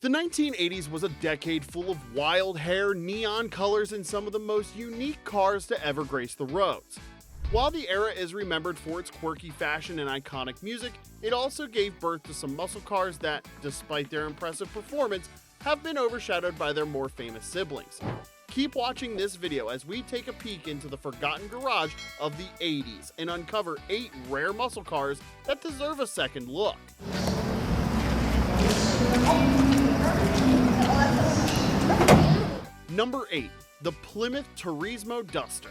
The 1980s was a decade full of wild hair, neon colors, and some of the most unique cars to ever grace the roads. While the era is remembered for its quirky fashion and iconic music, it also gave birth to some muscle cars that, despite their impressive performance, have been overshadowed by their more famous siblings. Keep watching this video as we take a peek into the forgotten garage of the 80s and uncover 8 rare muscle cars that deserve a second look. Number 8. The Plymouth Turismo Duster.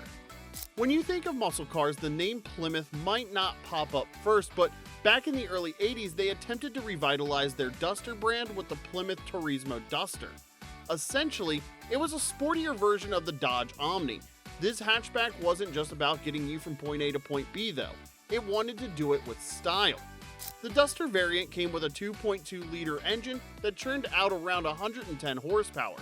When you think of muscle cars, the name Plymouth might not pop up first, but back in the early 80s, they attempted to revitalize their Duster brand with the Plymouth Turismo Duster. Essentially, it was a sportier version of the Dodge Omni. This hatchback wasn't just about getting you from point A to point B though. It wanted to do it with style. The Duster variant came with a 2.2-liter engine that churned out around 110 horsepower.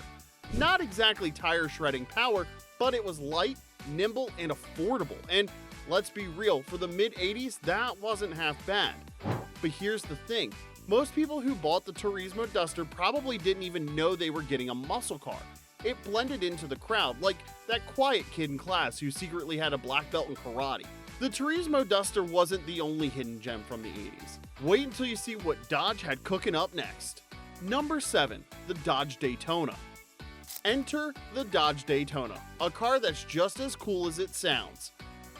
Not exactly tire-shredding power, but it was light, nimble, and affordable. And let's be real, for the mid-80s, that wasn't half bad. But here's the thing. Most people who bought the Turismo Duster probably didn't even know they were getting a muscle car. It blended into the crowd, like that quiet kid in class who secretly had a black belt in karate. The Turismo Duster wasn't the only hidden gem from the 80s. Wait until you see what Dodge had cooking up next. Number 7. The Dodge Daytona. Enter the Dodge Daytona, a car that's just as cool as it sounds.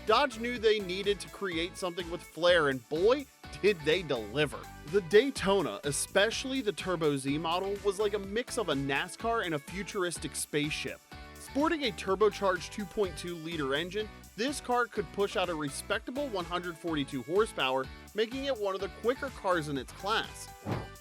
Dodge knew they needed to create something with flair, and boy, did they deliver. The Daytona, especially the Turbo Z model, was like a mix of a NASCAR and a futuristic spaceship. Sporting a turbocharged 2.2-liter engine, this car could push out a respectable 142 horsepower, making it one of the quicker cars in its class.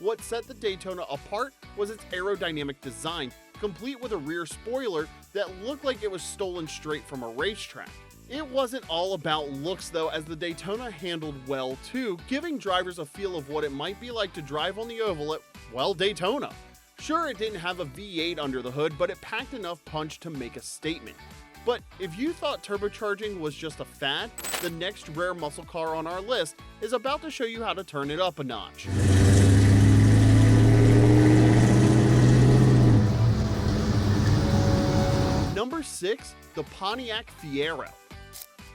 What set the Daytona apart was its aerodynamic design, complete with a rear spoiler that looked like it was stolen straight from a racetrack. It wasn't all about looks though, as the Daytona handled well too, giving drivers a feel of what it might be like to drive on the oval at, well, Daytona. Sure, it didn't have a V8 under the hood, but it packed enough punch to make a statement. But if you thought turbocharging was just a fad, the next rare muscle car on our list is about to show you how to turn it up a notch. Number 6. The Pontiac Fiero.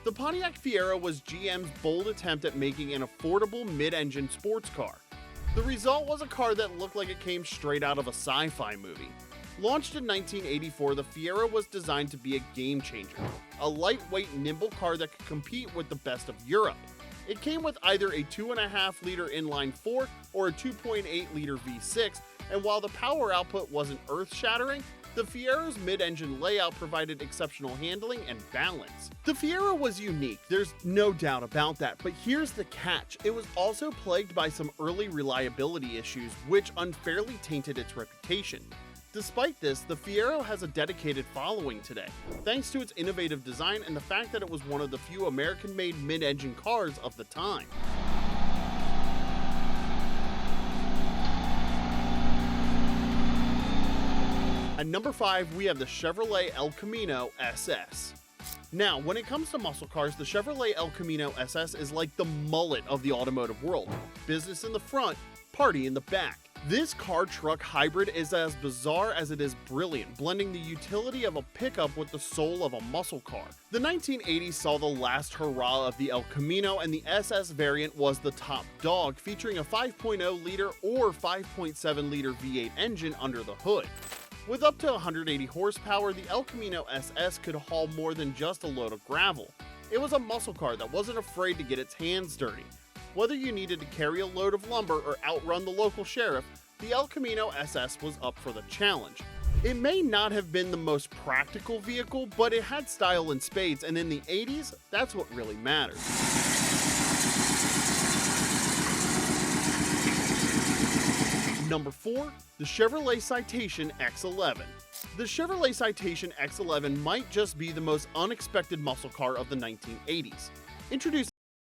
The Pontiac Fiero was GM's bold attempt at making an affordable mid-engine sports car. The result was a car that looked like it came straight out of a sci-fi movie. Launched in 1984, the Fiero was designed to be a game changer, a lightweight, nimble car that could compete with the best of Europe. It came with either a 2.5-liter inline-4 or a 2.8-liter V6, and while the power output wasn't earth-shattering, the Fiero's mid-engine layout provided exceptional handling and balance. The Fiero was unique, there's no doubt about that, but here's the catch. It was also plagued by some early reliability issues, which unfairly tainted its reputation. Despite this, the Fiero has a dedicated following today, thanks to its innovative design and the fact that it was one of the few American-made mid-engine cars of the time. At number 5, we have the Chevrolet El Camino SS. Now, when it comes to muscle cars, the Chevrolet El Camino SS is like the mullet of the automotive world. Business in the front, party in the back. This car-truck hybrid is as bizarre as it is brilliant, blending the utility of a pickup with the soul of a muscle car. The 1980s saw the last hurrah of the El Camino, and the SS variant was the top dog, featuring a 5.0-liter or 5.7-liter V8 engine under the hood. With up to 180 horsepower, the El Camino SS could haul more than just a load of gravel. It was a muscle car that wasn't afraid to get its hands dirty. Whether you needed to carry a load of lumber or outrun the local sheriff, the El Camino SS was up for the challenge. It may not have been the most practical vehicle, but it had style in spades, and in the 80s, that's what really mattered. Number 4. The Chevrolet Citation X11. The Chevrolet Citation X11 might just be the most unexpected muscle car of the 1980s. Introduced